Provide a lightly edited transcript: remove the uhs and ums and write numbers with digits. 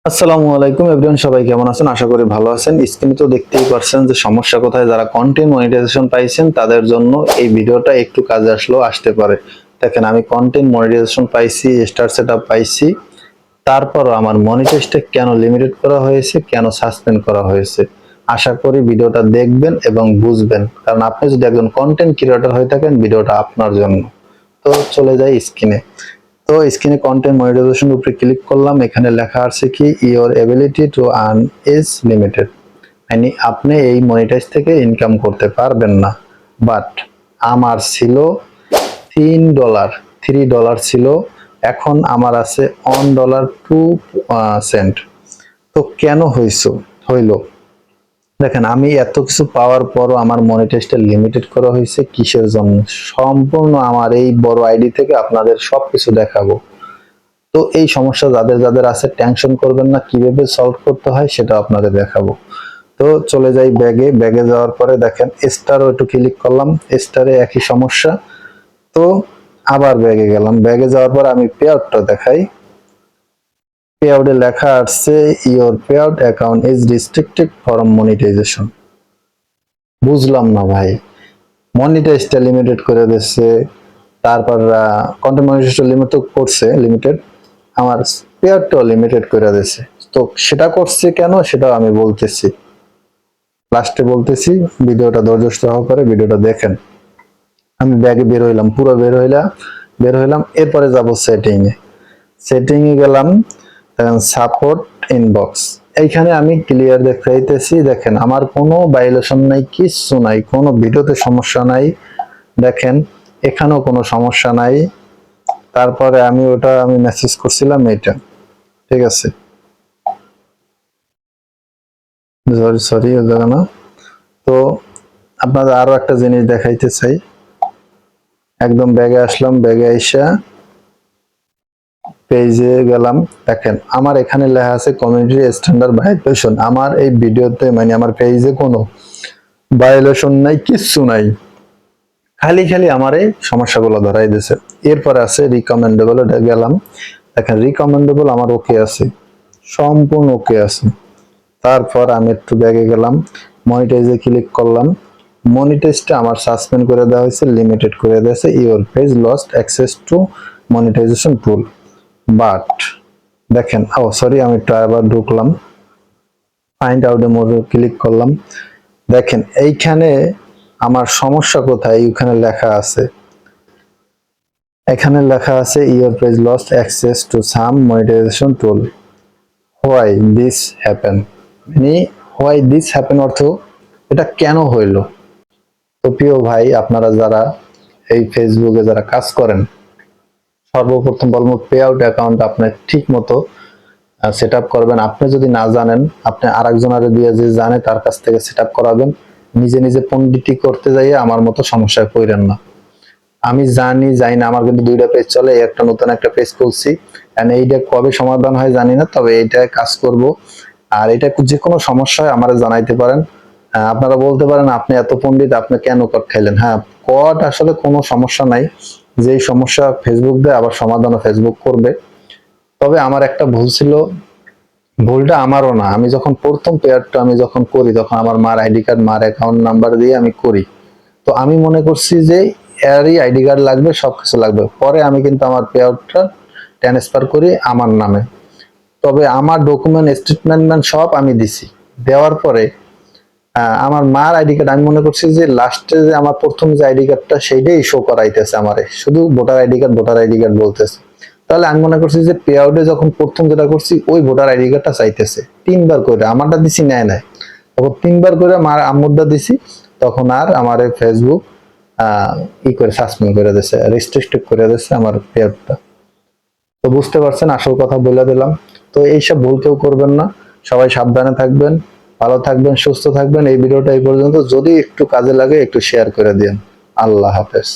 আসসালামু আলাইকুম এভরিওয়ান, সবাই কেমন আছেন? আশা করি ভালো আছেন। স্ক্রিনে তো দেখতেই পারছেন যে সমস্যা কোথায়। যারা কন্টেন্ট মনিটাইজেশন পাইছেন তাদের জন্য এই ভিডিওটা একটু কাজে আসলেও আসতে পারে। দেখেন, আমি কন্টেন্ট মনিটাইজেশন পাইছি, স্টার সেটআপ পাইছি, তারপরও আমার মনিটাইজটা কেন লিমিটেড করা হয়েছে, কেন সাসপেন্ড করা হয়েছে। আশা করি ভিডিওটা দেখবেন এবং বুঝবেন, কারণ আপনি যদি একজন কন্টেন্ট ক্রিয়েটর হয়ে থাকেন ভিডিওটা আপনার জন্য। তো চলে যাই স্ক্রিনে। তো স্ক্রিনে কন্টেন্ট মনিটাইজেশন উপরে ক্লিক করলাম। এখানে লেখা আছে কি, your ability to earn is limited, মানে আপনি এই মনিটাইজ থেকে ইনকাম করতে পারবেন না। বাট আমার ছিল $3, $3 ছিল, এখন আমার আছে $1.02। তো কেন হইলো? দেখেন, আমি এত কিছু পাওয়ার পরও আমার মনিটাইজটা লিমিটেড করা হয়েছে কিসের জন্য? সম্পূর্ণ আমার এই বড় আইডি থেকে আপনাদের সবকিছু দেখাবো। তো এই সমস্যা যাদের যাদের আছে টেনশন করবেন না, কিভাবে সলভ করতে হয় সেটা আপনাদের দেখাবো। তো চলে যাই ব্যাগে যাওয়ার পরে দেখেন স্টারও একটু ক্লিক করলাম, স্টারে একই সমস্যা। তো আবার ব্যাগে গেলাম, ব্যাগে যাওয়ার পর আমি পেআউটটা দেখাই। পেআউটে লেখা আছে your payout account is restricted from monetization. বুঝলাম না ভাই, মনিটাইজটা লিমিটেড করে দিচ্ছে, তারপর কন্টেন্ট মনিটাইজেশন লিমিটেড, আমার পেয়ারটাও লিমিটেড করে দিয়েছে। তো সেটা করছে কেন সেটাও আমি বলতেছি, লাস্টে বলতেছি। ভিডিওটা ধৈর্য সহকারে ভিডিওটা দেখেন। আমি ব্যাগে পুরো বের হইলাম। এরপরে যাব সেটিংয়ে গেলাম। সাপোর্ট ইনবক্স, এইখানে আমি ক্লিয়ার দেখাইতেছি। দেখেন, আমার কোনো ভায়োলেশন নাই, কিচ্ছু নাই, কোনো ভিডিওতে সমস্যা নাই। দেখেন, এখানেও কোনো সমস্যা নাই। তারপরে আমি মেসেজ করছিলাম এটা, ঠিক আছে, সরি ও জায়গা না। তো আপনাদের আরো একটা জিনিস দেখাইতে চাই। একদম ব্যাগে আসলাম, ব্যাগে আইসা পেজে গেলাম। দেখেন, আমার এখানে লেখা আছে কমিউনিটি স্ট্যান্ডার্ড ভায়োলেশন। আমার এই ভিডিওতে মানে আমার পেজে কোনো ভায়োলেশন নাই, কিচ্ছু নাই, খালি খালি আমার এই সমস্যাগুলো ধরাই দিয়েছে। এরপরে আছে রিকমেন্ডেবল, গেলাম। দেখেন, রিকমেন্ডেবল আমার ওকে আছে, সম্পূর্ণ ওকে আছে। তারপর আমি একটু ব্যাগে গেলাম, মনিটাইজে ক্লিক করলাম। মনিটাইজটা আমার সাসপেন্ড করে দেওয়া হয়েছে, লিমিটেড করে দেওয়া হয়েছে। Your page lost access to monetization tool. But দেখেন, সরি, আমি একটু আবার ঢুকলাম, ফাইন্ড আউট মোর ক্লিক করলাম। দেখেন, এইখানে আমার সমস্যা কোথায়, এখানে লেখা আছে, your page lost access to some monetization tool. Why this happen, মানে হোয়াই দিস হ্যাপেন অর্থ এটা কেন হইলো। তো প্রিয় ভাই, আপনারা যারা এই ফেসবুকে যারা কাজ করেন, সর্বপ্রথম বলবো পে আউট অ্যাকাউন্ট আপনি ঠিক মতো সেট আপ করবেন। আপনি যদি না জানেন, আপনি আরেকজনের দিয়ে যে জানে তার কাছ থেকে সেট আপ করাবেন। নিজে নিজে পণ্ডিতি করতে যাইয়ে আমার মতো সমস্যায় পড়েন না। আমি যাই না, আমার কিন্তু দুইটা পেজ চলে, একটা নতুন একটা পেজ খুলছি। এইটা কবে সমাধান হয় জানি না, তবে এইটা কাজ করব। আর এটা যে কোনো সমস্যা হয় আমারে জানাইতে পারেন। আপনারা বলতে পারেন আপনি এত পণ্ডিত, আপনি কেন কট খাইলেন? হ্যাঁ, কট আসলে কোনো সমস্যা নাই, যেই সমস্যা ফেসবুক দেয় আবার সমাধানও ফেসবুক করবে। তবে আমার একটা ভুল ছিল, ভুলটা আমারও না। আমি যখন প্রথম পেয়ারটা আমি যখন করি, তখন আমার মার আইডি কার্ড, মার অ্যাকাউন্ট নাম্বার দিয়ে আমি করি। তো আমি মনে করছি যে এরই আইডি কার্ড লাগবে, সবকিছু লাগবে। পরে আমি কিন্তু আমার পে আউটটা ট্রান্সফার করি আমার নামে। তবে আমার ডকুমেন্ট স্টেটমেন্ট সব আমি দিছি। দেওয়ার পরে আমার মার আইডি কার্ড, আমি মনে করছি যে লাস্টে যে আমার প্রথম যে আইডি কার্ডটা সেইটাই শো করাইতেছে আমারে, শুধু ভোটার আইডি কার্ড বলতেছে। তাহলে আমি মনে করছি যে পে আউটে যখন প্রথম যেটা করছি ওই ভোটার আইডি কার্ডটা চাইতেছে। 3বার করে আমারটা দিছি, নেয় তখন 3বার করে মার আম্মুরটা দিছি। তখন আর আমার ফেসবুক করে সাসপেন্ড করে দিয়েছে, রেস্ট্রিক্টেড করে দিয়েছে আমার পে আউটটা। তো বুঝতে পারছেন, আসল কথা বলে দিলাম। তো এইসব ভুল কেউ করবেন না, সবাই সাবধানে থাকবেন, ভালো থাকবেন, সুস্থ থাকবেন। এই ভিডিওটা এই পর্যন্ত, যদি একটু কাজে লাগে একটু শেয়ার করে দিন। আল্লাহ হাফেজ।